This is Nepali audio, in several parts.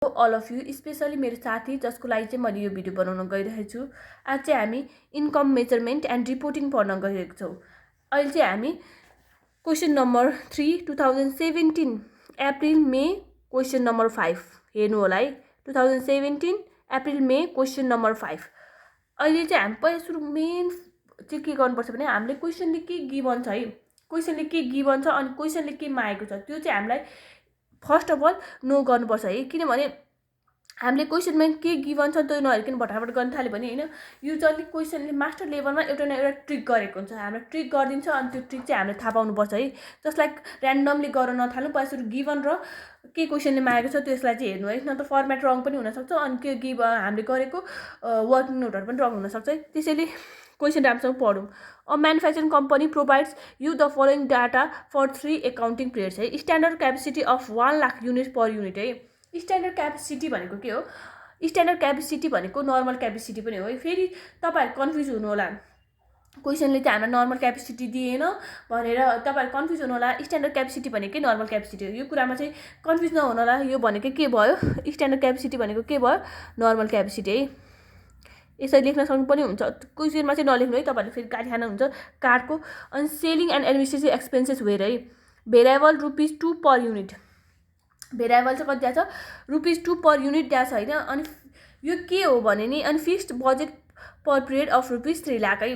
अल अफ यु, स्पेसली मेरो साथी जसको लागि चाहिँ मैले यो भिडियो बनाउन गइरहेको छु। आज चाहिँ हामी इन्कम मेजरमेन्ट एन्ड रिपोर्टिङ पढ्न गइरहेको छौँ। अहिले चाहिँ हामी क्वेसन नम्बर 3 2017 अप्रिल मे क्वेसन नम्बर 5 हेर्नु होला है। 2017 अप्रिल मे क्वेसन नम्बर 5। अहिले चाहिँ हामी पहिला सुरु मेन चाहिँ के गर्नुपर्छ भने हामीले क्वेसनले के गिभन छ है, क्वेसनले के गिभन छ अनि क्वेसनले के मागेको छ त्यो चाहिँ हामीलाई फर्स्ट अफ अल नो गर्नुपर्छ है। किनभने हामीले क्वेसनमा के गिभन छ त्यो नहेरिकन भटाभट गर्न थाल्यो भने होइन, युजली क्वेसनले मास्टर लेभलमा एउटा न एउटा ट्रिक गरेको हुन्छ, हामीलाई ट्रिक गरिदिन्छ अनि त्यो ट्रिक चाहिँ हामीले थाहा पाउनुपर्छ है। जस्ट लाइक ऱ्यान्डमली गर्न नथाल्नु, पहिला सुरु गिभन र के क्वेसनले मागेको छ त्यसलाई चाहिँ हेर्नु है, न त फर्मेट रङ पनि हुनसक्छ अनि के हामीले गरेको वर्किङ नोटहरू पनि रङ हुनसक्छ है। त्यसैले क्वेसन राम्रोसँग पढौँ। A manufacturing company provides you the following data for 3 accounting periods है। Standard capacity of 1 lakh unit per unit है। स्ट्यान्डर्ड क्यापेसिटी भनेको के हो? स्ट्यान्डर्ड क्यापेसिटी भनेको नर्मल क्यापेसिटी पनि हो है। फेरि तपाईँहरू कन्फ्युज हुनु होला, क्वेसनले चाहिँ हामीलाई नर्मल क्यापेसिटी दिएन भनेर तपाईँहरू कन्फ्युज हुनु होला। स्ट्यान्डर्ड क्यापेसिटी भनेकै नर्मल क्यापेसिटी हो, यो कुरामा चाहिँ कन्फ्युज नहुनु होला। यो भनेको के भयो? स्ट्यान्डर्ड क्यापेसिटी भनेको के भयो? नर्मल क्यापेसिटी है। यसरी लेख्न सक्नु पनि हुन्छ, क्वेसनमा चाहिँ नलेख्नु है, तपाईँहरूले फेरि गाली खानुहुन्छ कार्डको। अनि selling and administrative expenses were है। भेरिएबल ₹2 पर युनिट, भेरिएबल चाहिँ कति दिएको छ? ₹2 पर युनिट दिएको छ होइन। अनि यो के हो भने नि, अनि fixed budget per period of ₹3 lakh है।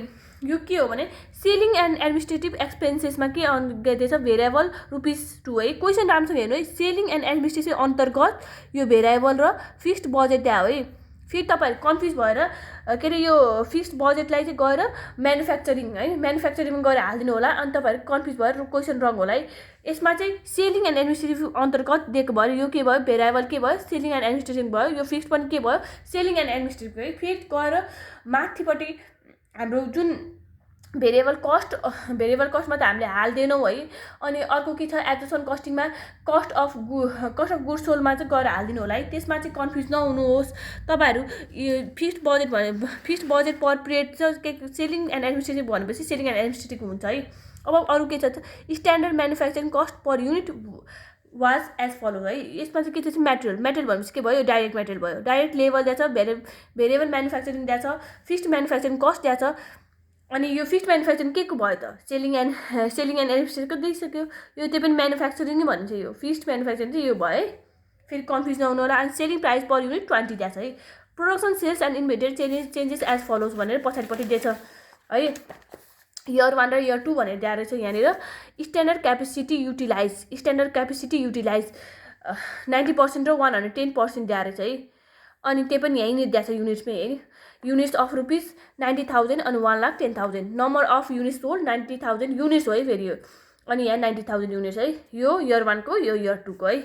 यो के हो भने सेलिङ एन्ड एडमिनिस्ट्रेटिभ एक्सपेन्सेसमा के दिएछ? भेरिएबल ₹2 है। क्वेसन राम्रोसँग हेर्नु है, सेलिङ एन्ड एडमिनिस्ट्रेटिभ अन्तर्गत यो भेरिएबल र फिक्स्ड बजेट दिएको है। फेरि तपाईँहरू कन्फ्युज भएर के अरे यो फिक्स्ड बजेटलाई चाहिँ गएर म्यानुफ्याक्चरिङ है, म्यानुफ्याक्चरिङमा गएर हालिदिनु होला अनि तपाईँहरू कन्फ्युज भएर क्वेसन रङ होला है। यसमा चाहिँ सेलिङ एन्ड एडमिनिस्ट्रेटिभ अन्तर्गत दिएको भयो, यो के भयो? भेरिएबल के भयो? सेलिङ एन्ड एडमिनिस्ट्रेटिभ भयो। यो फिक्स्ड पनि के भयो? सेलिङ एन्ड एडमिनिस्ट्रेटिभ है। फेरि गएर माथिपट्टि हाम्रो जुन भेरिएबल कस्टमा त हामीले हाल्दैनौँ है। अनि अर्को के छ? एब्जर्प्सन कस्टिङमा कस्ट अफ गुड्स सोल्डमा चाहिँ गएर हालिदिनु होला है। त्यसमा चाहिँ कन्फ्युज नहुनुहोस् तपाईँहरू। फिक्स्ड बजेट भने फिक्स्ड बजेट पर पिरियड चाहिँ के सेलिङ एन्ड एडमिनिस्ट्रेटिभ भनेपछि सेलिङ एन्ड एडमिनिस्ट्रेटिभ हुन्छ है। अब अरू के छ? Standard manufacturing cost per unit was as follow है। यसमा चाहिँ के छ? मेटेरियल भनेपछि के भयो? डाइरेक्ट मेटेरियल भयो। डाइरेक्ट लेभल दिएछ, भेरिएबल म्यानुफ्याक्चरिङ दिएछ, फिक्स्ड म्यानुफ्याक्चरिङ कस्ट दिएछ। अनि यो फिक्स्ड म्यानुफ्याक्चरिङ के को भयो त? सेलिङ एन्ड एडमिनिस्ट्रेटिभको दिइसक्यो। यो त्यो पनि म्यानुफ्याक्चरिङ नै भनिन्छ। यो फिक्स्ड म्यानुफ्याक्चरिङ चाहिँ यो भयो है। फेरि कन्फ्युज नहुनु होला। अनि सेलिङ प्राइस पर युनिट 20 दिएछ है। Production sales and inventory changes as follows भनेर पछाडिपट्टि दिएछ है। इयर 1 र इयर 2 भनेर दिएर चाहिँ यहाँनिर स्ट्यान्डर्ड क्यापेसिटी युटिलाइज 90% र 110% दिएर चाहिँ है। अनि त्यही पनि यहीँनिर दिएछ युनिट्समै है। युनिट्स अफ ₹90,000 अनि 1,10,000। Number of units sold 90,000 units हो है फेरि यो। अनि यहाँ 90,000 युनिट्स है। यो इयर 1 को, यो इयर 2 को है।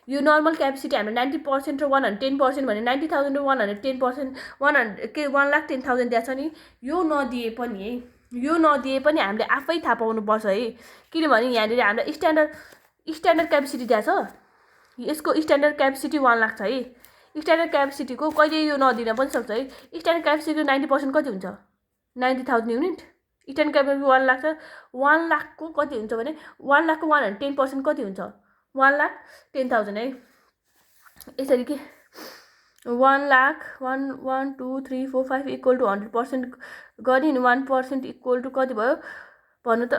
यो नर्मल क्यापेसिटी हामीले 90% र 110% भने 90,000 र 110% 1,10,000 दिएछ नि। यो नदिए पनि है, यो नदिए पनि हामीले आफै थाहा पाउनुपर्छ है। किनभने यहाँनिर हामीलाई स्ट्यान्डर्ड क्यापेसिटी दिएछ, यसको स्ट्यान्डर्ड क्यापेसिटी 1 लाख छ है। स्ट्यान्डर्ड क्यापेसिटीको कहिले यो नदिन पनि सक्छ है। स्ट्यान्डर्ड क्यापेसिटीको 90% कति हुन्छ? 90,000 युनिट। स्ट्यान्डर्ड क्यापेसिटी 1 लाख छ। 1 लाखको कति हुन्छ भने 1 लाखको 110% कति हुन्छ? 1,10,000 है। यसरी के 1 लाख 1 2 3 4 5 इक्वल टु 100% गरी 1% इक्वल टु कति भयो भन्नु त?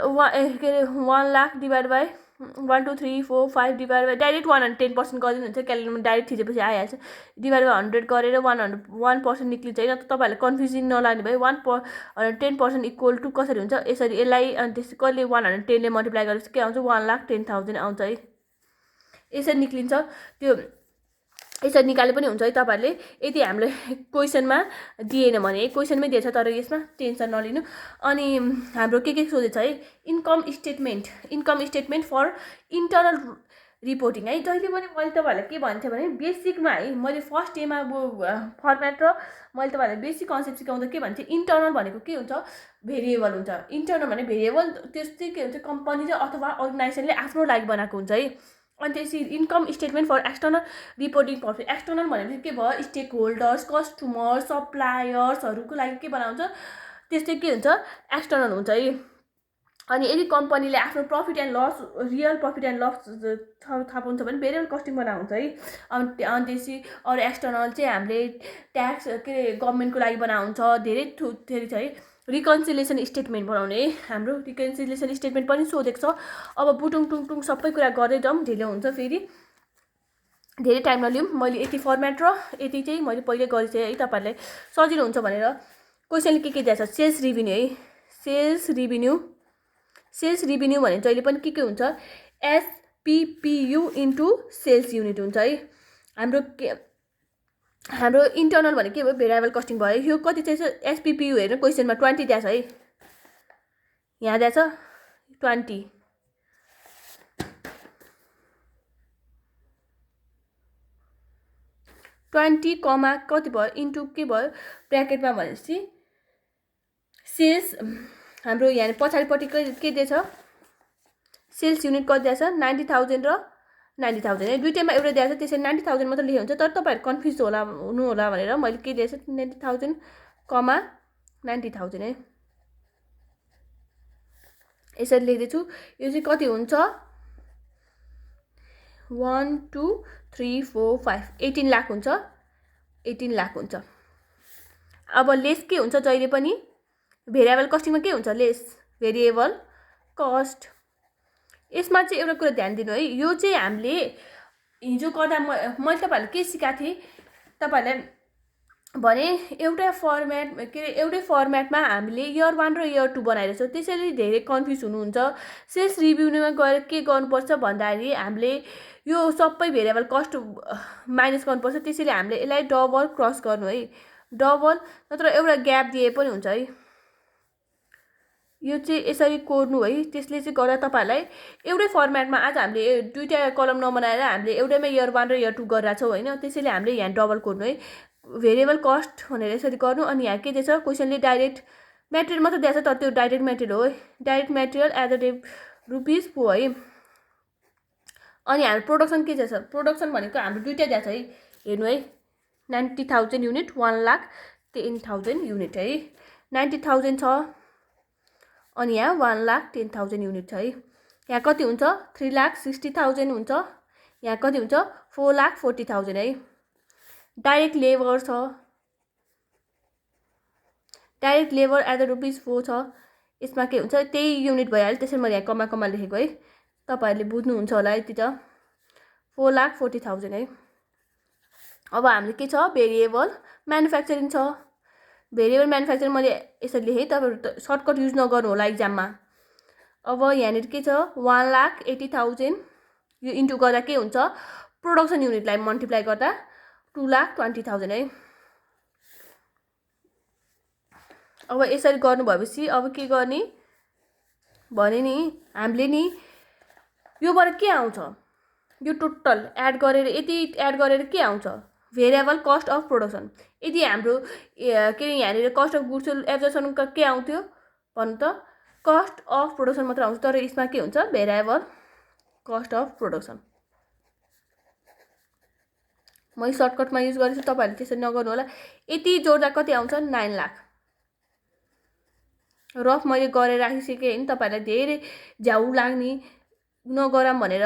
के अरे 1 lakh divide by 1 2 3 4 5 divide by direct 110% गरिदिनुहुन्छ। क्यालेन्डरमा डाइरेक्ट थिचेपछि आइहाल्छ। डिभाइड बाई 100 गरेर 1% निक्लिन्छ होइन। तपाईँहरूलाई कन्फ्युजिङ नलाग्ने भयो। 110% इक्वल टु कसरी हुन्छ? यसरी यसलाई अनि त्यस कहिले 110 ले मल्टिप्लाई गरेपछि के आउँछ? 1,10,000 आउँछ है। यसरी निक्लिन्छ। त्यो यसरी निकाले पनि हुन्छ है। तपाईँहरूले यदि हामीले क्वेसनमा दिएन भने क्वेसनमै दिएछ तर यसमा टेन्सन नलिनु। अनि हाम्रो के सोधेछ है? Income statement for internal reporting है। जहिले पनि मैले तपाईँहरूलाई के भन्थेँ भने बेसिकमा है, मैले फर्स्ट डेमा फर्मेट र मैले तपाईँहरूलाई बेसिक कन्सेप्ट सिकाउँदा के भन्थेँ? इन्टरनल भनेको के हुन्छ? भेरिएबल हुन्छ। इन्टरनल भने भेरिएबल त्यस्तै के हुन्छ? कम्पनीले अथवा अर्गनाइजेसनले आफ्नो लागि बनाएको हुन्छ है। अनि त्यसरी income statement for external reporting पर्छ। एक्सटर्नल भनेपछि के भयो? स्टेक होल्डर्स, कस्टमर, सप्लायर्सहरूको लागि के बनाउँछ? त्यस्तै के हुन्छ? एक्सटर्नल हुन्छ है। अनि यदि कम्पनीले आफ्नो profit and loss real profit and loss थाहा पाउँछ भने भेरिएबल कस्टिङ बनाउँछ है। अनि त्यसपछि अरू एक्सटर्नल चाहिँ हामीले ट्याक्स के अरे गभर्मेन्टको लागि बनाउँछ, धेरै धेरै छ है। रिकन्सिलिएसन स्टेटमेन्ट बनाउने हाम्रो रिकन्सिलिएसन स्टेटमेन्ट पनि सोधेको छ। अब बुटुङ टुङ सबै कुरा गर्दै जाउँ, ढिलो हुन्छ, फेरि धेरै टाइम नलिउँ। मैले यति फर्मेट र यति चाहिँ मैले पहिले गरिसकेँ है, तपाईँहरूलाई सजिलो हुन्छ भनेर। क्वेसनले के दिएको छ, सेल्स रिभिन्यू है। सेल्स रिभिन्यू भने जहिले पनि के हुन्छ, एसपिपियु इन्टु सेल्स युनिट हुन्छ है। हाम्रो इन्टर्नल भने के भयो, भेरिएबल कस्टिङ भयो। यो कति चाहिँ एसपिपियु हेर्नु, क्वेसनमा 20 दिएको छ है, यहाँ दिएको छ 20। 20 कमा कति भयो इन्टु के भयो ब्र्याकेटमा भनेपछि सेल्स हाम्रो यहाँ पछाडिपट्टि के दिएछ, सेल्स युनिट कति दिएछ 90,000 र 90,000 है। दुईटैमा एउटा दिएछ, त्यसैले 90,000 मात्र लेखे हुन्छ। तर तपाईँहरू कन्फ्युज हुनु होला भनेर मैले के दिएछ 90,000 कमा 90,000 है, यसरी लेख्दैछु। यो चाहिँ कति हुन्छ 1 2 3 4 5 18 लाख हुन्छ, 18 लाख हुन्छ। अब लेस के हुन्छ, जहिले पनि भेरिएबल कस्टिङमा के हुन्छ, लेस भेरिएबल कस्ट। यसमा चाहिँ एउटा कुरा ध्यान दिनु है, यो चाहिँ हामीले हिजो गर्दा मैले तपाईँहरूलाई के सिकाएको थिएँ, तपाईँहरूलाई भने एउटै फर्मेटमा हामीले इयर 1 र इयर 2 बनाइरहेछौँ। त्यसैले धेरै कन्फ्युज हुनुहुन्छ। सेल्स रिभ्यूमा गएर के गर्नुपर्छ भन्दाखेरि हामीले यो सबै भेरिएबल कस्ट माइनस गर्नुपर्छ। त्यसैले हामीले यसलाई डबल क्रस गर्नु है, डबल नत्र एउटा ग्याप दिए पनि हुन्छ है। यो चाहिँ यसरी कोर्नु है, त्यसले चाहिँ गर्दा तपाईँहरूलाई एउटै फर्मेटमा आज हामीले दुईटा कलम नबनाएर हामीले एउटैमा इयर 1 र इयर 2 गरिरहेछौँ होइन। त्यसैले हामीले यहाँ डबल कोर्नु है, भेरिएबल कस्ट भनेर यसरी गर्नु। अनि यहाँ के दिएछ, क्वेसनले डाइरेक्ट मेटेरियल मात्र दिएछ, तर त्यो डाइरेक्ट मेटेरियल हो है, direct material at the rate ₹4 है। अनि हाम्रो प्रोडक्सन के दिएछ, प्रोडक्सन भनेको हाम्रो दुईटा दिएछ है, हेर्नु है 90,000 युनिट 1,10,000 युनिट है, 90,000 छ अनि यहाँ 1,10,000 युनिट छ है। यहाँ कति हुन्छ 3,60,000 हुन्छ, यहाँ कति हुन्छ 4,40,000 है। डाइरेक्ट लेबर छ, डाइरेक्ट लेबर एट द ₹4 छ, यसमा के हुन्छ त्यही युनिट भइहाल्यो। त्यसैले मैले यहाँ कमा लेखेको है, तपाईँहरूले बुझ्नुहुन्छ होला यति त 4,40,000 है। अब हामीले के छ, भेरिएबल म्यानुफ्याक्चरिङ छ। भेरिएबल म्यानुफ्याक्चरिङ मैले यसरी लेखेँ, तपाईँहरू सर्टकट युज नगर्नु होला इक्जाममा। अब यहाँनिर के छ 1,80,000 यो इन्टु गर्दा के हुन्छ, प्रोडक्सन युनिटलाई मल्टिप्लाई गर्दा 2,20,000 है। अब यसरी गर्नु भएपछि अब के गर्ने भने नि हामीले नि योबाट के आउँछ, यो टोटल एड गरेर यति एड गरेर के आउँछ, भेरिएबल कस्ट अफ प्रोडक्सन। यदि हाम्रो के अरे यहाँनिर कस्ट अफ गुड्स एब्जर्सन के आउँथ्यो भन्नु त, कस्ट अफ प्रोडक्सन मात्र आउँछ। तर यसमा के हुन्छ, भेरिएबल कस्ट अफ प्रोडक्सन। मैले सर्टकटमा युज गरेछु, तपाईँहरूले त्यसरी नगर्नु होला। यति जोड्दा कति आउँछ 9 लाख। रफ मैले गरेर राखिसकेँ होइन, तपाईँहरूलाई धेरै झ्याउ लाग्ने नगरौँ भनेर।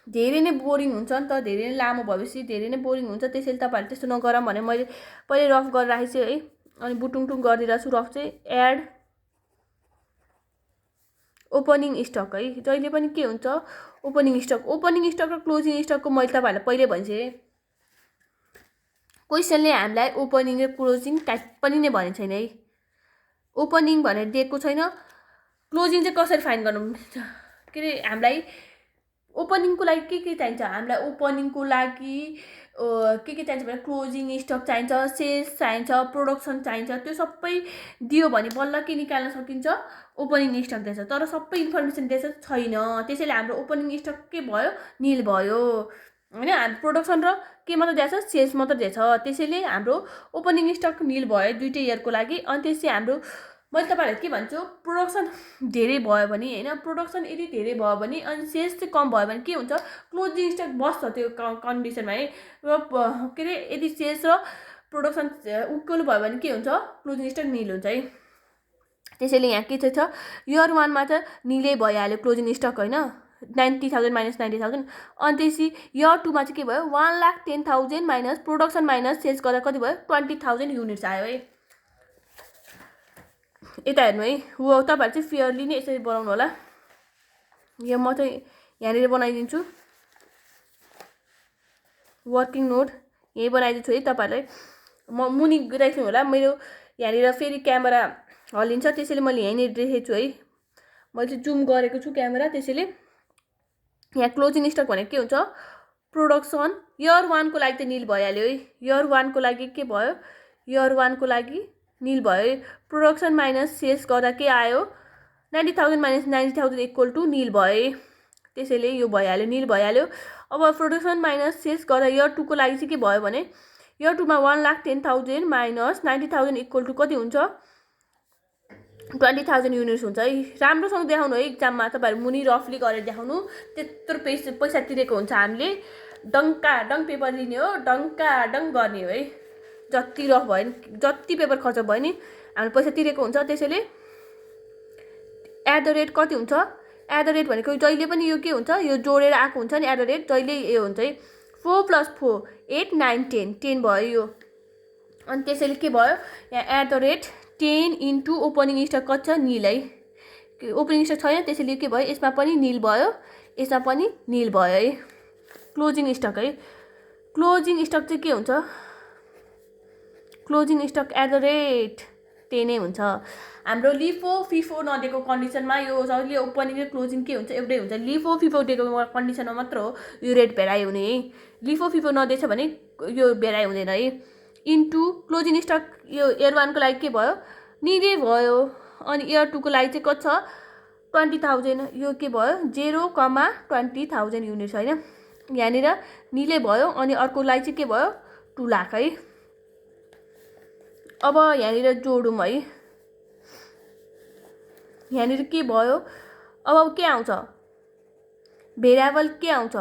धेरै नै बोरिङ हुन्छ नि त, धेरै नै लामो भएपछि धेरै नै बोरिङ हुन्छ। त्यसैले तपाईँहरूले त्यस्तो नगरौँ भने मैले पहिले रफ गरेर राखेको छु है। अनि बुटुङटुङ गरिदिरहेको छु रफ चाहिँ। एड ओपनिङ स्टक है, जहिले पनि के हुन्छ ओपनिङ स्टक र क्लोजिङ स्टकको मैले तपाईँहरूलाई पहिले भनिसकेँ। क्वेसनले हामीलाई ओपनिङ र क्लोजिङ टाइप पनि नै भनेको छैन है, ओपनिङ भनेर दिएको छैन। क्लोजिङ चाहिँ कसरी फाइन गर्नु, के अरे हामीलाई ओपनिङको लागि के चाहिन्छ, हामीलाई ओपनिङको लागि के चाहिन्छ भने क्लोजिङ स्टक चाहिन्छ, सेल्स चाहिन्छ, प्रोडक्सन चाहिन्छ। त्यो सबै दियो भने बल्ल के निकाल्न सकिन्छ, ओपनिङ स्टक दिएछ। तर सबै इन्फर्मेसन दिएछ छैन, त्यसैले हाम्रो ओपनिङ स्टक के भयो, निल भयो होइन। हाम्रो प्रोडक्सन र के मात्र दिएछ, सेल्स मात्र दिएछ। त्यसैले हाम्रो ओपनिङ स्टक निल भयो दुईटै इयरको लागि। अनि त्यसै हाम्रो मैले तपाईँहरूलाई के भन्छु, प्रोडक्सन धेरै भयो भने होइन, प्रोडक्सन यदि धेरै भयो भने अनि सेल्स चाहिँ कम भयो भने के हुन्छ, क्लोजिङ स्टक बस्छ त्यो कन्डिसनमा है। र के अरे यदि सेल्स र प्रोडक्सन इक्वल भयो भने के हुन्छ, क्लोजिङ स्टक निल हुन्छ है। त्यसैले यहाँ के चाहिँ छ इयर 1 मा त निलै भइहाल्यो क्लोजिङ स्टक हैन 90,000 माइनस 90,000 अनि त्यसपछि इयर 2 मा चाहिँ के भयो 1,10,000 माइनस प्रोडक्सन माइनस सेल्स गर्दा कति भयो 20,000 युनिट्स आयो है। यता हेर्नु है हो तपाईहरु चाहिँ फेयरली नै यसरी बनाउनु होला। यो म चाहिँ यहाँनिर बनाइदिन्छु वर्किङ नोट यही बनाइदिन्छु है तपाईहरुलाई। म मुनि गइराख्नु होला मेरो यहाँनिर फेरि क्यामेरा हल्लिन्छ त्यसैले मैले यहीँनिर देखेको छु है। मैले जुम गरेको छु क्यामेरा त्यसैले यहाँ क्लोजिङ स्टक भनेको के हुन्छ प्रोडक्सन इयर 1 को लागि त निल भइहाल्यो है। इयर 1 को लागि के भयो इयर 1 को लागि निल भयो। प्रोडक्सन माइनस सेल्स गर्दा के आयो 90,000 माइनस 90,000 इक्वल टु निल भयो। त्यसैले यो भइहाल्यो निल भइहाल्यो। अब प्रोडक्सन माइनस सेल्स गर्दा इयर 2 को लागि चाहिँ के भयो भने इयर 2 मा 1,10,000 माइनस 90,000 इक्वल टु कति हुन्छ 20,000 युनिट्स हुन्छ है। राम्रोसँग देखाउनु है एक्जाममा तपाईहरु मुनि रफली गरेर देखाउनु त्यत्रो पैसा तिरेको हुन्छ हामीले डङ्का डङ पेपर लिने हो डङ्का डङ गर्ने हो है। जति रफ भयो नि जति पेपर खर्च भयो नि हामीले पैसा तिरेको हुन्छ। त्यसैले एट द रेट कति हुन्छ एट द रेट भनेको जहिले पनि यो के हुन्छ यो जोडेर आएको हुन्छ नि एट द रेट जहिले यो हुन्छ है 4 + 4 8 9 10 10 भयो यो। अनि त्यसैले के भयो यहाँ at the rate 10 into opening stock कति छ निल है। ओपनिङ स्टक छैन त्यसैले के भयो यसमा पनि निल भयो यसमा पनि निल भयो है। क्लोजिङ स्टक है क्लोजिङ स्टक चाहिँ के हुन्छ closing stock at the rate 10 नै हुन्छ। हाम्रो लिफो फिफो नदिएको कन्डिसनमा यो जहिले ओपनिङ र क्लोजिङ के हुन्छ एउटै हुन्छ। लिफो फिफो दिएको कन्डिसनमा मात्र हो यो रेट भेराइ हुने है। लिफो फिफो नदिएछ भने यो भेराइ हुँदैन है। इन्टु क्लोजिङ स्टक यो इयर 1 को लागि के भयो निलै भयो अनि इयर 2 को लागि चाहिँ कति छ 20,000 यो के भयो 0,20,000 युनिट्स हैन। यहाँनिर निलै भयो अनि अर्को लागि चाहिँ के भयो 2 लाख है। अब यहाँनिर जोडौँ है यहाँनिर के भयो अब के आउँछ भेरिएबल के आउँछ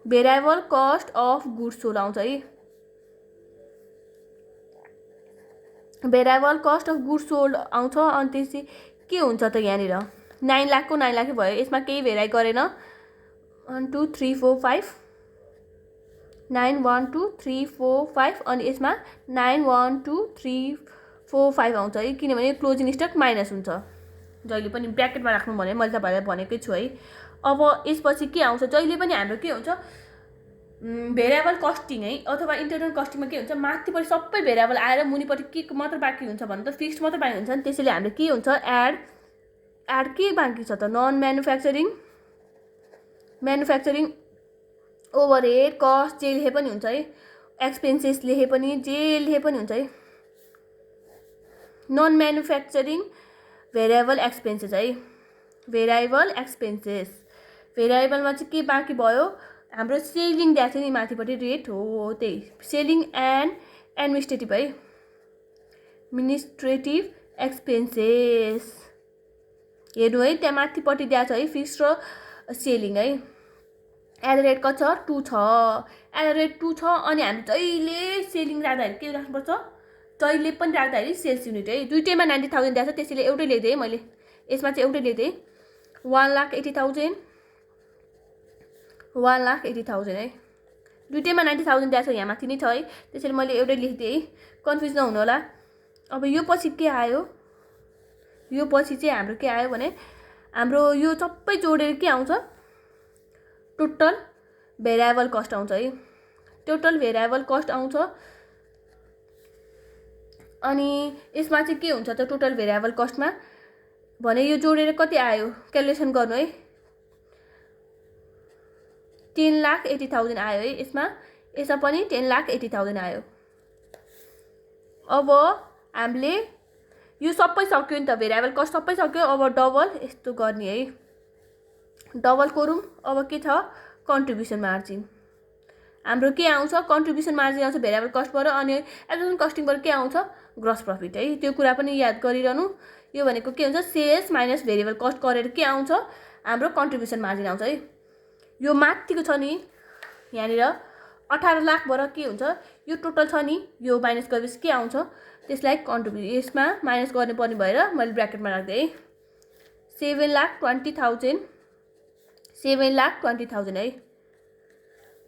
variable cost of goods sold आउँछ है। Variable cost of goods sold आउँछ अनि त्यसपछि के हुन्छ त यहाँनिर 9 लाख को 9 लाखै भयो यसमा केही भेराइ गरेन 1 2 3 4 5 9 1 2 3 4 5 अनि यसमा 9 1 2 3 4 5 आउँछ है किनभने क्लोजिङ स्टक माइनस हुन्छ जहिले पनि ब्र्याकेटमा राख्नु भने मैले तपाईहरुलाई भनेकै छु है। अब यसपछि के आउँछ जहिले पनि हाम्रो के हुन्छ भेरिएबल कस्टिङ है अथवा इन्टरनल कस्टिङमा के हुन्छ माथिपट्टि सबै भेरिएबल आएर मुनिपट्टि के मात्र बाँकी हुन्छ भने त फिक्स्ड मात्र बाँकी हुन्छ नि। त्यसैले हामीले के हुन्छ एड के बाँकी छ त नन म्यानुफ्याक्चरिङ ओभरहेड कस्ट जे लेखे पनि हुन्छ है एक्सपेन्सेस लेखे पनि जे लेखे पनि हुन्छ है। नन म्यानुफ्याक्चरिङ भेरिएबल एक्सपेन्सेस है भेरिएबल एक्सपेन्सेस भेरिएबलमा चाहिँ के बाँकी भयो हाम्रो सेलिङ दिएको छ नि माथिपट्टि रेट हो त्यही सेलिङ एन्ड एडमिनिस्ट्रेटिभ है एडमिनिस्ट्रेटिभ एक्सपेन्सेस हेर्नु है त्यहाँ माथिपट्टि दिएको छ है फिक्स र सेलिङ है। एट द रेट कति छ 2 छ एट द रेट 2 छ अनि हामी जहिले सेलिङ राख्दाखेरि के राख्नुपर्छ जहिले पनि राख्दाखेरि सेल्स युनिट है दुईटैमा 90,000 दिएको छ त्यसैले एउटै लेख्दै मैले यसमा चाहिँ एउटै लेख्दै 1,80,000 1,80,000 है दुईटैमा 90,000 दिएको छ यहाँ माथि नै छ है त्यसैले मैले एउटै लेख्दै है कन्फ्युज नहुनु होला। अब यो पछि के आयो यो पछि चाहिँ हाम्रो के आयो भने हाम्रो यो सबै जोडेर के आउँछ टोटल भेरिएबल कस्ट आउँछ है टोटल भेरिएबल कस्ट आउँछ अनि यसमा चाहिँ के हुन्छ त टोटल भेरिएबल कस्टमा भने यो जोडेर कति आयो क्यालकुलेसन गर्नु है 10,80,000 आयो है यसमा पनि 10,80,000 आयो। अब हामीले यो सबै सक्यो नि त भेरिएबल कस्ट सबै सक्यो अब डबल यस्तो गर्ने है डबल कोरौँ। अब के छ कन्ट्रिब्युसन मार्जिन हाम्रो के आउँछ कन्ट्रिब्युसन मार्जिन आउँछ भेरिएबल कस्टबाट अनि एब्सोल्युट कस्टिङबाट के आउँछ ग्रस प्रफिट है त्यो कुरा पनि याद गरिरहनु। यो भनेको के हुन्छ सेल्स माइनस भेरिएबल कस्ट गरेर के आउँछ हाम्रो कन्ट्रिब्युसन मार्जिन आउँछ है। यो माथिको छ नि यहाँनिर 18 लाखबाट के हुन्छ यो टोटल छ नि, यो माइनस गरेपछि के आउँछ त्यसलाई कन्ट्रिब्युट यसमा माइनस गर्ने पर्ने भएर मैले ब्र्याकेटमा राख्दै 7,20,000 7,20,000 है।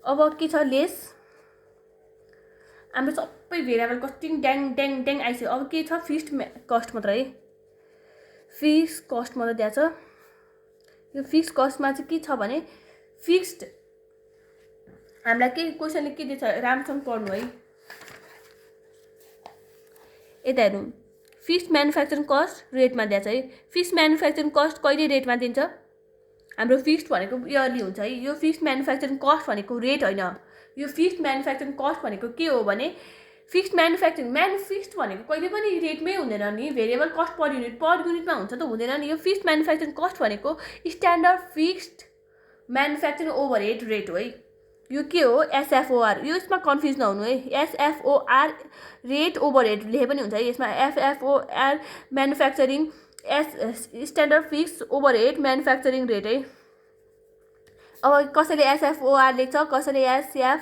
अब के छ लेस हाम्रो सबै भेरिएबल कस्टिङ ड्याङ ड्याङ ड्याङ आइसक्यो। अब के छ फिक्स्ड कस्ट मात्र है, फिक्स्ड कस्ट मात्र दिएको छ। यो फिक्स्ड कस्टमा चाहिँ के छ भने फिक्स्ड हामीलाई के क्वेसनले के दिएछ राम्रोसँग पढ्नु है। यता हेर्नु फिक्स्ड म्यानुफ्याक्चरिङ कस्ट रेटमा दिएको छ है। फिक्स्ड म्यानुफ्याक्चरिङ कस्ट कहिले रेटमा दिन्छ, हाम्रो फिक्स्ड भनेको इयरली हुन्छ है। यो फिक्स्ड म्यानुफ्याक्चरिङ कस्ट भनेको रेट होइन, यो फिक्स्ड म्यानुफ्याक्चरिङ कस्ट भनेको के हो भने फिक्स्ड फिक्स्ड भनेको कहिले पनि रेटमै हुँदैन नि, भेरिएबल कस्ट पर युनिटमा हुन्छ त हुँदैन नि। यो फिक्स्ड म्यानुफ्याक्चरिङ कस्ट भनेको standard fixed manufacturing overhead rate हो है। यो के हो एसएफओआर, यो यसमा कन्फ्युज नहुनु है। एसएफओआर रेट ओभरहेड लेखे पनि हुन्छ है यसमा। FFOR manufacturing standard fixed overhead manufacturing rate है। अब कसैले एसएफओआर लेख्छ, कसैले SF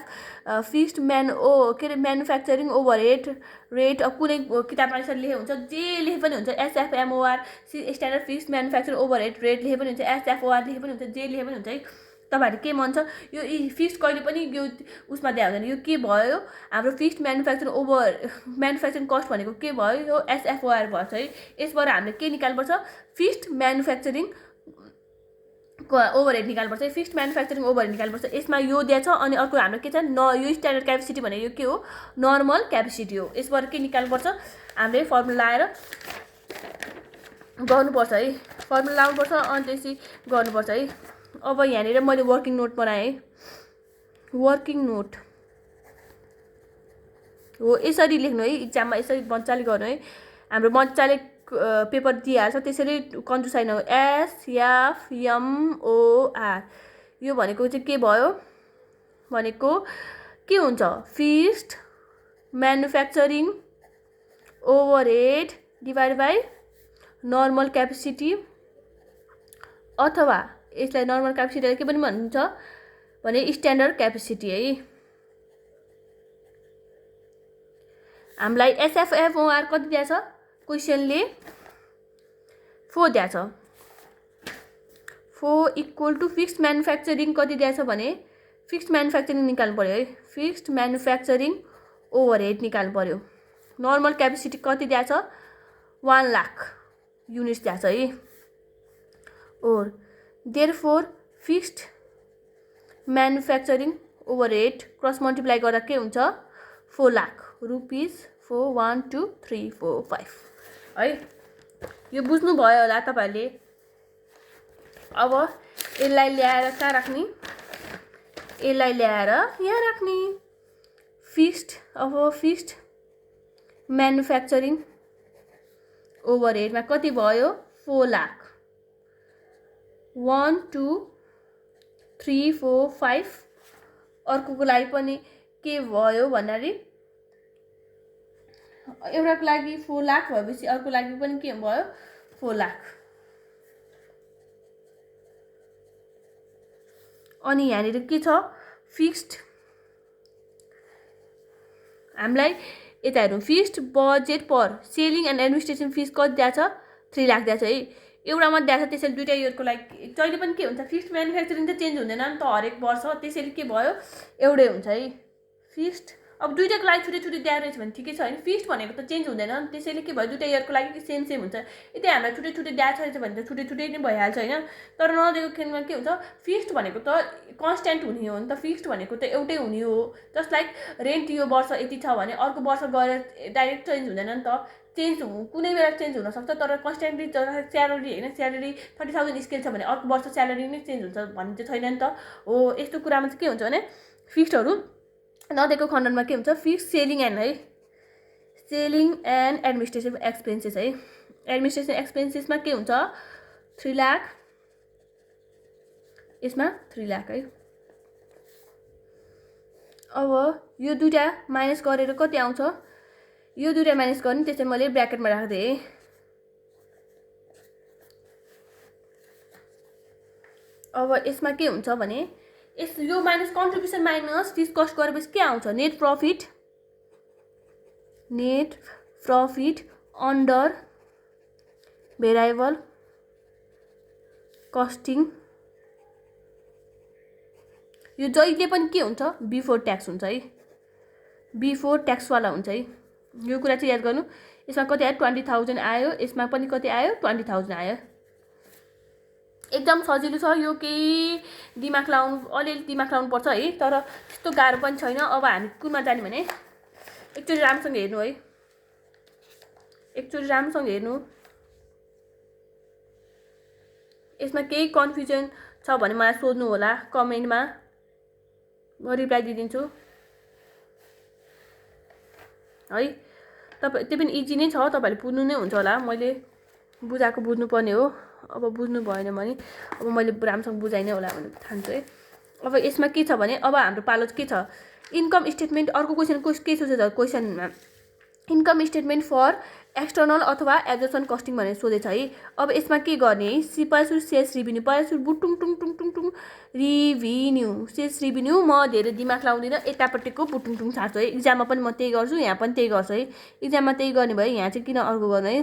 fixed manufacturing overhead rate. अब कुनै किताबमा यसरी लेखे हुन्छ, जे लेखे पनि हुन्छ। SFMOR standard fixed manufacturing overhead rate लेखे पनि हुन्छ, एसएफओआर लेखे पनि हुन्छ, जे लेखे पनि हुन्छ है। तपाईहरु के मन छ यो फिक्स्ड कहिले पनि यो उसमा दिया हुँदैन। यो के भयो हाम्रो फिक्स्ड म्यानुफ्याक्चरिङ कस्ट भनेको के भयो, यो एसएफओआर भन्छ है। यसबाट हामीले के निकाल्नुपर्छ फिक्स्ड म्यानुफ्याक्चरिङ ओभरहेड निकाल्नुपर्छ है। फिक्स्ड म्यानुफ्याक्चरिङ ओभरहेड निकाल्नुपर्छ। यसमा यो दिएको छ अनि अर्को हाम्रो के छ यो स्ट्यान्डर्ड क्यापेसिटी भनेको यो के हो नर्मल क्यापेसिटी हो। यसबाट के निकाल्नुपर्छ हामीले फर्मुला लाएर गर्नुपर्छ है। फर्मुला लाउनुपर्छ अनि त्यसै गर्नुपर्छ है। अब यहाँनिर मैले वर्किङ नोट बनाएँ है। वर्किङ नोट हो यसरी लेख्नु है, इक्जाममा यसरी मजाले गर्नु है। हाम्रो मजाले पेपर दिइहाल्छ त्यसरी कन्जुस छैन। एसएफएमओआर यो भनेको चाहिँ के भयो भनेको के हुन्छ fixed manufacturing overhead divide by normal capacity, अथवा यसलाई नर्मल क्यापेसिटी के पनि भनिन्छ भने स्ट्यान्डर्ड क्यापेसिटी है। हामीलाई एसएफएमओआर कति दिएको छ क्वेसनले 4 दिएको छ। 4 इक्वल टु फिक्स्ड म्यानुफ्याक्चरिङ कति दिएको छ भने फिक्स्ड म्यानुफ्याक्चरिङ निकाल्नु पर्यो है। फिक्स्ड म्यानुफ्याक्चरिङ ओभरहेड निकाल्नु पर्यो। नर्मल क्यापेसिटी कति दिएको छ 1 लाख युनिट्स दिएको छ है। और therefore fixed manufacturing overhead cross multiply गर्दा के हुन्छ 4 लाख रुपिस 4 1 2 3 4 5 है। यो बुझ्नु भयो होला तपाईहरुले। अब यसलाई ल्याएर कहाँ राख्ने, यसलाई ल्याएर यहाँ राख्ने। फिक्स्ड अब फिक्स्ड म्यानुफ्याक्चरिङ ओभरहेडमा कति भयो 4 लाख 1 2 3 4 5। अर्कोको लागि पनि के भयो भन्दाखेरि एउटाको लागि 4 लाख भएपछि अर्को लागि पनि के भयो 4 लाख। अनि यहाँनिर के छ फिक्स्ड हामीलाई यता हेरौँ fixed budget per selling and administration fees कति दिएको छ 3 लाख दिएको छ है। एउटामा दिएको छ त्यसैले दुईटा इयरको लागि जहिले पनि के हुन्छ फिक्स्ड म्यानुफ्याक्चरिङ त चेन्ज हुँदैन नि त हरेक वर्ष, त्यसैले के भयो एउटै हुन्छ है। फिक्स्ड अब दुईटाको लागि छुट्टै छुट्टै दिएर रहेछ भने ठिकै छ हैन। फिक्स्ड भनेको त चेन्ज हुँदैन नि, त्यसैले के भयो दुईटा इयरको लागि सेम हुन्छ। यदि हामीलाई छुट्टै छुट्टै दिएको रहेछ भने त छुट्टै छुट्टै नै भइहाल्छ हैन। तर नदिएको खेलमा के हुन्छ फिक्स्ड भनेको त कन्स्ट्यान्ट हुने हो नि त, फिक्स्ड भनेको त एउटै हुने हो। जस्ट लाइक रेन्ट यो वर्ष यति छ भने अर्को वर्ष गएर डाइरेक्ट चेन्ज हुँदैन नि त, चेन्ज कुनै बेला चेन्ज हुन सक्छ। तर कन्स्ट्यान्टली स्यालेरी हैन स्यालेरी 30,000 स्केल छ भने अर्को वर्ष स्यालेरी नै चेन्ज हुन्छ भन्ने चाहिँ छैन नि त हो। यस्तो कुरामा चाहिँ के हुन्छ भने फिक्स्डहरु नदिएको खण्डमा के हुन्छ फिक्स्ड सेलिङ एन्ड है सेलिङ एन्ड एडमिनिस्ट्रेसन एक्सपेन्सेस है। एडमिनिस्ट्रेसन एक्सपेन्सेसमा के हुन्छ 3 लाख यसमा 3 लाख है। अब यो दुईटा माइनस गरेर कति आउँछ यो दुईटा माइनस गर्ने त्यसै मैले ब्र्याकेटमा राख्दै है। अब यसमा के हुन्छ भने यो minus contribution minus fix cost गरेपछि के आउँछ net profit net profit under variable costing यो जहिले पनि के हुन्छ बिफोर ट्याक्स हुन्छ है बिफोर ट्याक्सवाला हुन्छ है यो कुरा चाहिँ याद गर्नु यसमा कति आयो 20,000 आयो यसमा पनि कति आयो 20,000 आयो एकदम सजिलो छ यो केही दिमाग लाउनु अलिअलि दिमाग लाउनु पर्छ है तर त्यस्तो गाह्रो पनि छैन अब हामी कुनमा जाने भने एकचोटि राम्रोसँग हेर्नु है एकचोटि राम्रोसँग हेर्नु यसमा केही कन्फ्युजन छ भने मलाई सोध्नु होला कमेन्टमा म रिप्लाई दिइदिन्छु है तपाईँ त्यो पनि इजी नै छ तपाईँहरूले बुझ्नु नै हुन्छ होला मैले बुझाएको बुझ्नुपर्ने हो अब बुझ्नु भएन भने अब मैले राम्रोसँग बुझाइनै होला भने ठान्छु है अब यसमा के छ भने अब हाम्रो पालो के छ इन्कम स्टेटमेन्ट अर्को क्वेसन के सोचेछ क्वेसनमा इन्कम स्टेटमेन्ट फर एक्सटर्नल अथवा एब्जर्प्सन कस्टिङ भनेर सोधेछ है अब यसमा के गर्ने है पहिला सेल्स रिभिन्यू पहिला बुटुङ टुङ टुङ टुङ टुङ रिभिन्यू सेल्स रिभिन्यू म धेरै दिमाग लाउँदिनँ यतापट्टिको बुटुङ टुङ छाड्छु है इक्जाममा पनि म त्यही गर्छु यहाँ पनि त्यही गर्छु है इक्जाममा त्यही गर्ने भयो यहाँ चाहिँ किन अर्को गर्ने है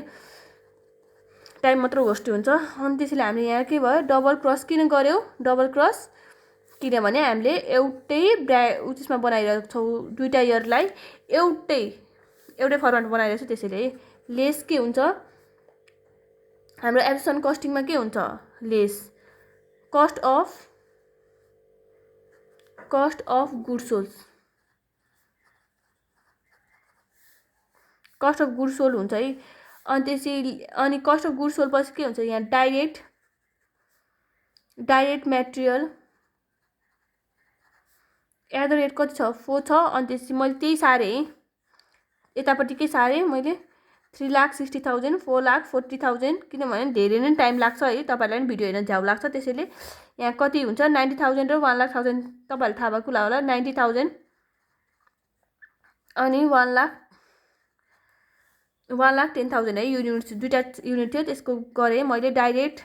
टाइम मात्र वेस्ट हुन्छ अनि त्यसैले हामीले यहाँ के भयो डबल क्रस किन गऱ्यौँ डबल क्रस किनभने हामीले एउटै त्यसमा बनाइरहेको छौँ दुईटा इयरलाई एउटै फर्मेट बनाइरहेको छु त्यसैले लेस के हुन्छ हाम्रो एब्जर्प्सन कस्टिङमा के हुन्छ lace cost of goods sold cost of goods sold हुन्छ है अनि त्यसै अनि कस्ट अफ गुड्स सोल्ड पछि के हुन्छ यहाँ direct material at the rate कति छ 4 छ अनि त्यसपछि मैले त्यही सारेँ यतापट्टि के सारेँ मैले 3,60,000 4,40,000 किनभने धेरै नै टाइम लाग्छ है तपाईँलाई पनि भिडियो हेर्न झ्याउ लाग्छ त्यसैले यहाँ कति हुन्छ 90,000 र 1,00,000 तपाईँहरूले थाहा भएको होला 90,000 अनि 1,10,000 है युनिट दुईटा युनिट थियो त्यसको गरेँ मैले डाइरेक्ट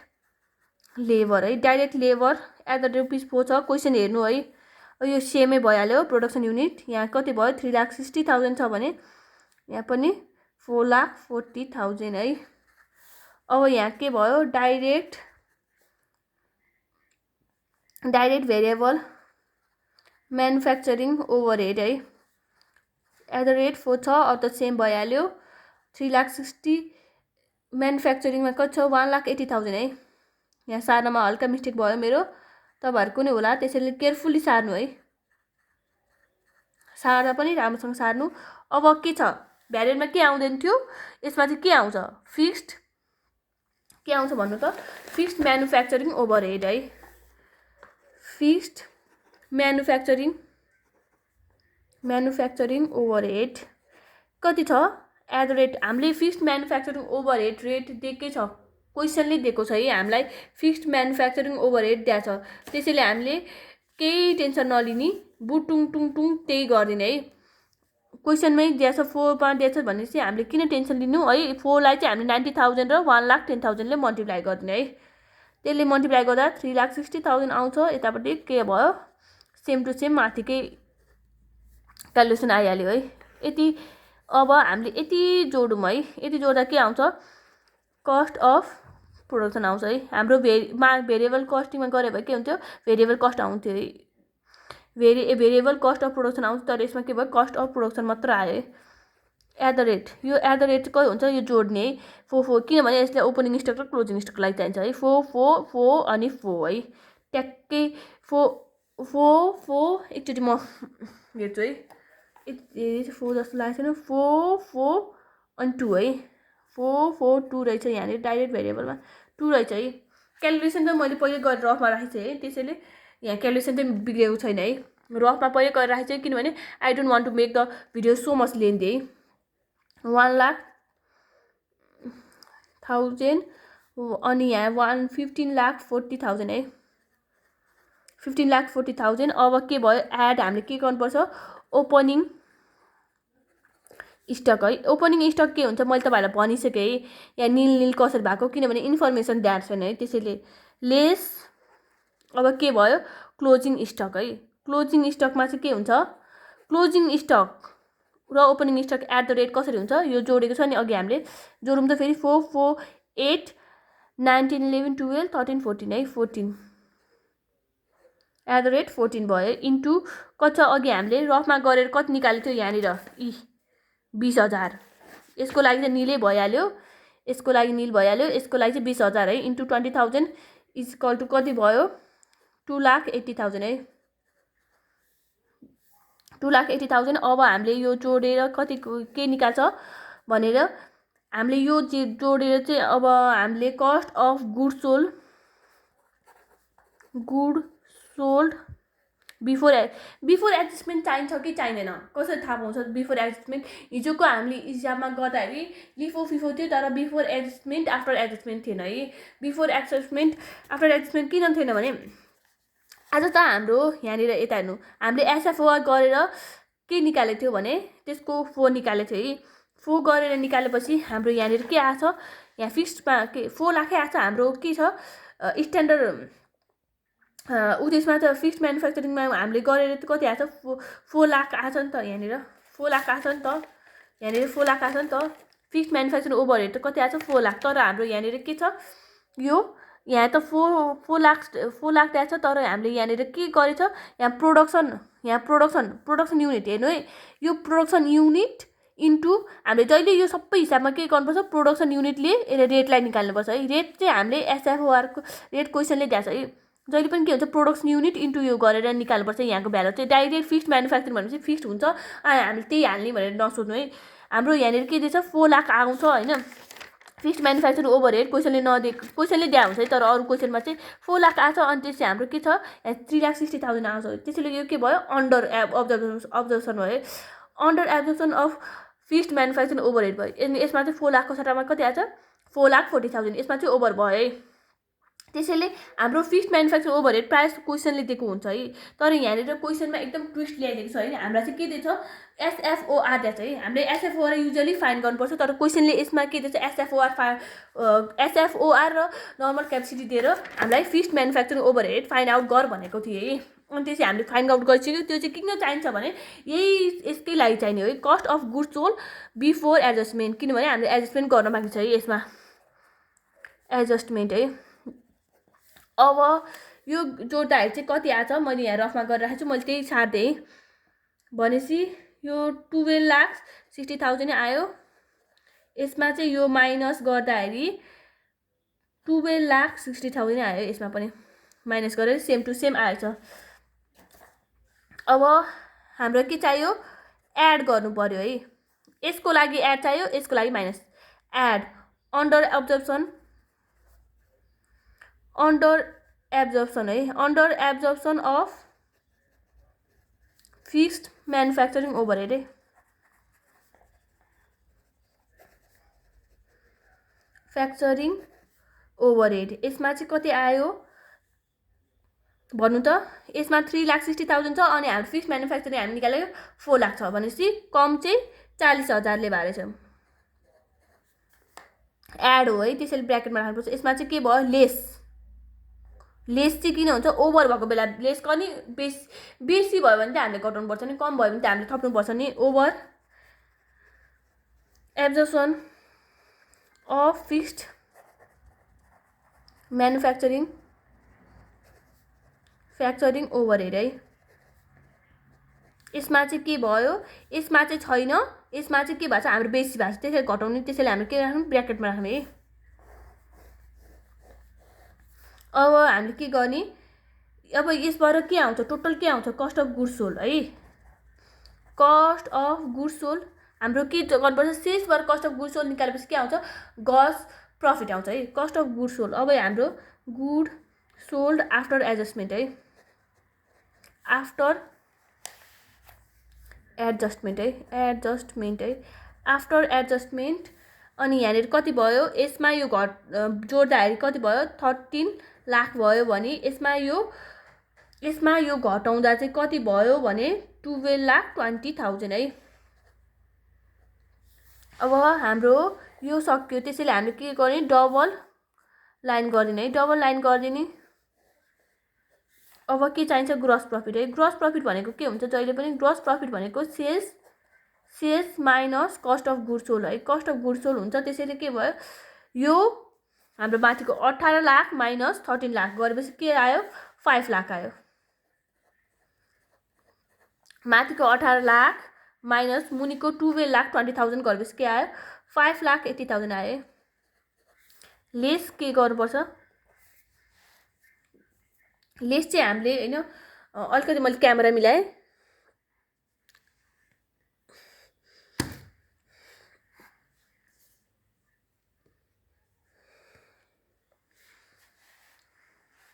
लेबर है direct labour at the rupees 4 छ क्वेसन हेर्नु है यो सेमै भइहाल्यो प्रोडक्सन युनिट यहाँ कति भयो 3,60,000 छ भने यहाँ पनि 4,40,000 है अब यहाँ के भयो डाइरेक्ट भेरिएबल म्यानुफ्याक्चरिङ ओभरहेड है एट द रेट 4 छ अब त सेम भइहाल्यो 3,60,000 म्यानुफ्याक्चरिङमा कति छ 1,80,000 है यहाँ सार्नमा हल्का मिस्टेक भयो मेरो तपाईँहरूको नै होला त्यसैले केयरफुली सार्नु है सार्दा पनि राम्रोसँग सार्नु अब के छ भ्यारिएबलमा के आउँदैन थियो यसमा चाहिँ के आउँछ फिक्स्ड के आउँछ भन्नु त फिक्स्ड म्यानुफ्याक्चरिङ ओभरहेड है फिक्स्ड म्यानुफ्याक्चरिङ ओभरहेड कति छ एट द रेट हामीले फिक्स्ड म्यानुफ्याक्चरिङ ओभरहेड रेट दिएकै छ क्वेसनले दिएको छ है हामीलाई फिक्स्ड म्यानुफ्याक्चरिङ ओभरहेड दिएको छ त्यसैले हामीले केही टेन्सन नलिने बुटुङ टुङ टुङ त्यही गरिदिने है क्वेसनमै दिएको छ 4 मा दिएको छ भनेपछि हामीले किन टेन्सन लिनु है 4 लाई चाहिँ हामीले 90,000 र 1,10,000 ले मल्टिप्लाई गरिदिने है त्यसले मल्टिप्लाई गर्दा 3,60,000 आउँछ यतापट्टि के भयो सेम टु सेम माथिकै क्यालकुलेसन आइहाल्यो है यति अब हामीले यति जोडौँ है यति जोड्दा के आउँछ कस्ट अफ प्रोडक्सन आउँछ है हाम्रो भेरिएबल कस्टिङमा गरे भए के हुन्थ्यो भेरिएबल कस्ट आउँथ्यो है भेरिएबल कस्ट अफ प्रोडक्सन आउँछ तर यसमा के भयो कस्ट अफ प्रोडक्सन मात्र आयो है एट द रेट यो एट द रेट कति हुन्छ यो जोड्ने है 4 किनभने यसले ओपनिङ स्टक र क्लोजिङ स्टक लागि चाहिन्छ है 4 अनि 4 है ट्याक्कै 4 एकचोटि म हेर्छु है 4 जस्तो लागेको छैन 4 अनि 2 है 4 2 रहेछ यहाँनिर डाइरेक्ट भेरिएबलमा 2 रहेछ है क्यालकुलेसन त मैले पहिले गरेर रफमा राखेको छु है त्यसैले यहाँ क्यालकुलेसन चाहिँ बिग्रेको छैन है रफमा पहिले गरेर राखेको छु किनभने I don't want to make the video so much lengthy है 1,00,000 अनि यहाँ 15,40,000 है 15,40,000 अब के भयो एड हामीले के गर्नुपर्छ ओपनिङ स्टक है ओपनिङ स्टक के हुन्छ मैले तपाईँहरूलाई भनिसकेँ है यहाँ नील कसरी भएको किनभने इन्फर्मेसन दिएको छैन है त्यसैले लेस अब के भयो क्लोजिङ स्टक है क्लोजिङ स्टकमा चाहिँ के हुन्छ क्लोजिङ स्टक र opening stock at the rate कसरी हुन्छ यो जोडेको छ नि अघि हामीले जोडौँ त फेरि 4 4 8 19 11 12 13 14 है 14 एट द रेट 14 भयो इन्टु कति छ अघि हामीले रफमा गरेर कति निकालेको थियो यहाँनिर 20,000 यसको लागि चाहिँ निलै भइहाल्यो यसको लागि निल भइहाल्यो यसको लागि चाहिँ 20,000 है इन्टु 20,000 इज इक्वल टु कति भयो 2,80,000 है 2,80,000 अब हामीले यो जोडेर कति के निकाल्छ भनेर हामीले यो जोडेर चाहिँ अब हामीले cost of good sold before adjustment चाहिन्छ कि चाहिँदैन कसरी थाहा पाउँछ बिफोर एडजस्टमेन्ट हिजोको हामीले इक्जाममा गर्दाखेरि लिफो फिफो थियो तर बिफोर एडजस्टमेन्ट आफ्टर एडजस्टमेन्ट थिएन है बिफोर एडजस्टमेन्ट आफ्टर एडजस्टमेन्ट किन थिएन भने आज त हाम्रो यहाँनिर यता हेर्नु हामीले एसएफओआर गरेर के निकालेको थियो भने त्यसको 4 निकालेको थियो है 4 गरेर निकालेपछि हाम्रो यहाँनिर के आछ यहाँ फिक्स्डमा के 4 लाखै आछ हाम्रो के छ स्ट्यान्डर्ड त्यसमा त फिक्स्ड म्यानुफ्याक्चरिङमा हामीले गरेर कति आछ 4 लाख आछ नि त यहाँनिर 4 लाख आछ नि त यहाँनिर 4 लाख आछ नि त फिक्स्ड म्यानुफ्याक्चरिङ ओभरहेड त कति आछ 4 लाख तर हाम्रो यहाँनिर के छ यो यहाँ त 4 लाख दिएको छ तर हामीले यहाँनिर के गरेछ यहाँ प्रोडक्सन युनिट हेर्नु है यो प्रोडक्सन युनिट इन्टु हामीले जहिले यो सबै हिसाबमा के गर्नुपर्छ प्रोडक्सन युनिटले रेटलाई निकाल्नुपर्छ है रेट चाहिँ हामीले एसएफओआरको रेट क्वेसनले दिएको छ है जहिले पनि के हुन्छ प्रोडक्सन युनिट इन्टु यो गरेर निकाल्नुपर्छ यहाँको भ्यालु चाहिँ डाइरेक्ट फिक्स्ड म्यानुफ्याक्चरिङ भनेपछि फिक्स्ड हुन्छ हामीले त्यही हाल्ने भनेर नसोच्नु है हाम्रो यहाँनिर के दिएछ 4 लाख आउँछ होइन फिक्स्ड म्यानुफ्याक्चरिङ ओभरहेड क्वेसनले दिएको हुन्छ है तर अरू क्वेसनमा चाहिँ 4 लाख आछ अनि त्यसपछि हाम्रो के छ 3,60,000 आउँछ त्यसैले यो के भयो अन्डर अब्जर्भसन भयो under absorption of fixed manufacturing overhead भयो यसमा चाहिँ 4 लाखको सट्टामा कति आछ 4,40,000 यसमा चाहिँ ओभर भयो है त्यसैले हाम्रो फिक्स्ड म्यानुफ्याक्चरिङ ओभरहेड प्रायः क्वेसनले दिएको हुन्छ है तर यहाँनिर क्वेसनमा एकदम ट्विस्ट ल्याइदिएको छ होइन हामीलाई चाहिँ के दिएछ एसएफओआर दिएछ है हामीले एसएफओआर युजली फाइन्ड गर्नुपर्छ तर क्वेसनले यसमा के दिएछ एसएफओआर र नर्मल क्यापेसिटी दिएर हामीलाई fixed manufacturing overhead find out गर भनेको थियो है अनि त्यसै हामीले फाइन्ड आउट गरिसक्यो त्यो चाहिँ किन चाहिन्छ भने यही यसकै लागि चाहिने हो है cost of good sold before adjustment किनभने हामीले एडजस्टमेन्ट गर्न बाँकी छ है यसमा एडजस्टमेन्ट है अब यो जोड्दाखेरि चाहिँ कति आछ मैले यहाँ रफमा गरेर राखेको छु मैले त्यही सार्दै भनेपछि यो 12,60,000 आयो यसमा चाहिँ यो माइनस गर्दाखेरि 12,60,000 आयो यसमा पनि माइनस गरेर सेम टु सेम आएछ अब हाम्रो के चाहियो एड गर्नु पर्यो है यसको लागि एड चाहियो यसको लागि minus add under absorption of fixed manufacturing overhead है फ्याक्चरिङ ओभरहेड यसमा चाहिँ कति आयो भन्नु त यसमा 3,60,000 छ अनि हाम्रो फिक्स्ड म्यानुफ्याक्चरिङ हामी निकालेको 4 लाख छ भनेपछि कम चाहिँ 40,000ले भएर छ एड हो है त्यसैले ब्र्याकेटमा राख्नुपर्छ यसमा चाहिँ के भयो लेस चाहिँ किन हुन्छ ओभर भएको बेला लेस कनि बेसी भयो भने चाहिँ हामीले घटाउनुपर्छ नि कम भयो भने चाहिँ हामीले थप्नुपर्छ नि over absorption of fixed manufacturing overhead है यसमा चाहिँ के भयो यसमा चाहिँ छैन यसमा चाहिँ के भएको छ हाम्रो बेसी भएको छ त्यसैले घटाउने त्यसैले हामीले के राख्नु ब्र्याकेटमा राख्ने है अब हामीले के गर्ने अब यसबाट के आउँछ टोटल के आउँछ कस्ट अफ गुड्स सोल्ड है कस्ट अफ गुड्स सोल्ड हाम्रो के गर्नुपर्छ सेल्सबाट कस्ट अफ गुड्स सोल्ड निकालेपछि के आउँछ ग्रस प्रफिट आउँछ है कस्ट अफ गुड्स सोल्ड अब हाम्रो गुड सोल्ड आफ्टर एडजस्टमेन्ट है आफ्टर एडजस्टमेन्ट है आफ्टर एडजस्टमेन्ट अनि यहाँनिर कति भयो यसमा यो जोड्दाखेरि कति भयो 13 लाख भयो भने यसमा यो घटाउँदा चाहिँ कति भयो भने 12,20,000 है अब हाम्रो यो सक्यो त्यसैले हामीले के गर्ने डबल लाइन गरिदिने अब के चाहिन्छ ग्रस प्रफिट है ग्रस प्रफिट भनेको के हुन्छ जहिले पनि ग्रस प्रफिट भनेको sales minus cost of goods sold है, कस्ट अफ गुड्स सोल्ड हुन्छ। त्यसैले के भयो, यो हाम्रो माथिको 18 लाख माइनस 13 लाख गरेपछि के आयो, 5 लाख आयो। माथिको 18 लाख माइनस मुनिको 12,20,000 गरेपछि के आयो, 5,80,000 आयो। लेस के गर्नुपर्छ, लेस चाहिँ हामीले हैन, अलिकति मैले क्यामेरा मिलाएँ।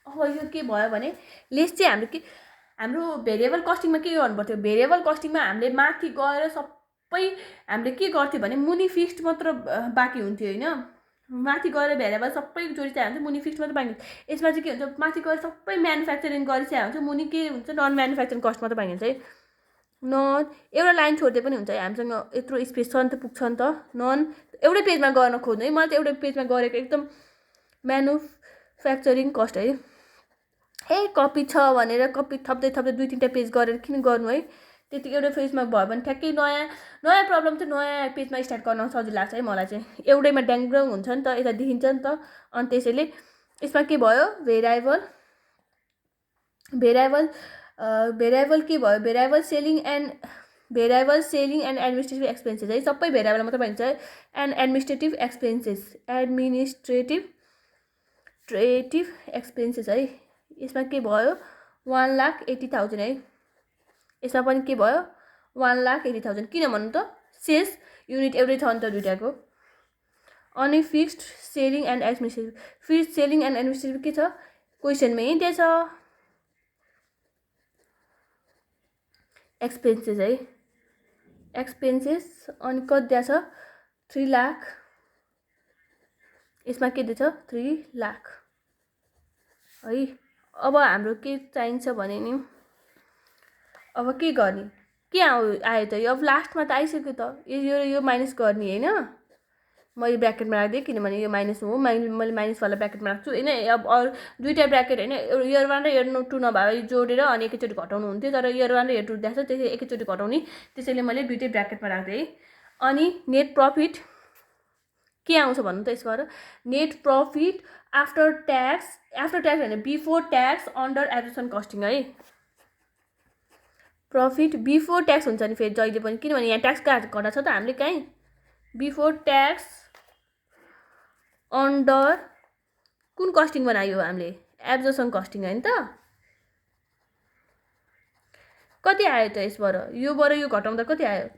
अब यो के भयो भने लेस चाहिँ हामीले के, हाम्रो भेरिएबल कस्टिङमा के गर्नु पर्थ्यो, भेरिएबल कस्टिङमा हामीले माथि गएर सबै हामीले के गर्थ्यो भने मुनि फिक्स्ड मात्र बाँकी हुन्थ्यो हैन, माथि गएर भेरिएबल सबै जोडिचाहि हुन्छ, मुनि फिक्स्ड मात्र बाँकी। यसमा चाहिँ के हुन्छ, माथि गएर सबै म्यानुफ्याक्चरिङ गरिचाहि हुन्छ, मुनि के हुन्छ, नन म्यानुफ्याक्चरिङ कस्ट मात्र बाँकी हुन्छ है। नन एउटा लाइन छोड्दै पनि हुन्छ है, हामीसँग यत्रो स्पेस छ नि त, पुग्छ नि त। नन एउटै पेजमा गर्न खोज्नु है, मैले त एउटै पेजमा गरेको एकदम म्यानुफ्याक्चरिङ कस्ट है। कपी छ भनेर कपी थप्दै 2-3टा पेज गरेर किन गर्नु है, त्यति एउटा पेजमा भयो भने ठ्याक्कै नयाँ प्रब्लम चाहिँ नयाँ पेजमा स्टार्ट गर्न सजिलो लाग्छ है मलाई चाहिँ। एउटैमा ड्याङड्रङ हुन्छ नि त, यता देखिन्छ नि त। अनि त्यसैले यसमा के भयो, भेरिएबल के भयो, variable selling and administrative expenses है, सबै भेरिएबल मात्र पाइन्छ है। एन्ड एडमिनिस्ट्रेटिभ एक्सपेन्सेस है। यसमा के भयो, 1,80,000 है। यसमा पनि के भयो, 1,80,000। किन भन्नु त, सेल्स युनिट एउटै छ नि त दुईटाको। अनि fixed selling and administrative, fixed selling and administrative के छ, क्वेसनमै दिएछ एक्सपेन्सेस है, एक्सपेन्सेस। अनि कति दिएछ, 3 लाख। यसमा के दिएछ, 3 लाख है। अब हाम्रो के चाहिन्छ भने नि, अब के गर्ने, के आयो त, यो अब लास्टमा त आइसक्यो त, यो माइनस गर्ने हैन। मैले ब्र्याकेटमा राख्दिएँ किनभने यो माइनस हो, मैले माइनसवाला ब्र्याकेटमा राख्छु हैन। अब अरू दुईटा ब्र्याकेट हैन, इयर 1 र इयर 2 नभए जोडेर अनि एकैचोटि घटाउनु हुन्थ्यो, तर इयर 1 र इयर 2 देख्छ, त्यसैले एकैचोटि घटाउने, त्यसैले मैले दुईटै ब्र्याकेटमा राख्दिएँ है। अनि नेट प्रफिट के आउँछ भन्नु त, यसबाट नेट प्रफिट आफ्टर ट्याक्स हैन, before tax under absorption costing है। प्रफिट बिफोर ट्याक्स हुन्छ नि फेरि जहिले पनि, किनभने यहाँ ट्याक्स घटा छ त हामीले कहीँ। बिफोर ट्याक्स अन्डर कुन कस्टिङ बनायो हामीले, एब्जर्प्सन कस्टिङ हैन त। कति आयो त यसबाट, योबाट यो घटाउँदा कति आयो,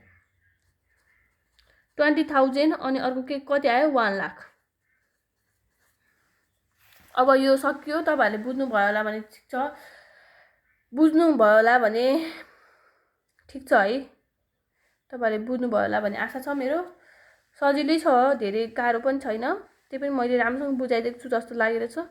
20,000। अनि अर्को के कति आयो, 1 लाख। अब यो सक्यो, तपाईहरुले बुझ्नुभयो होला भने ठिक छ, बुझ्नुभयो होला भने ठिक छ है। तपाईहरुले बुझ्नुभयो होला भन्ने आशा छ मेरो। सजिलै छ, धेरै गाह्रो पनि छैन, त्यही पनि मैले राम्रोसँग बुझाइदिएको छु जस्तो लागेको छ।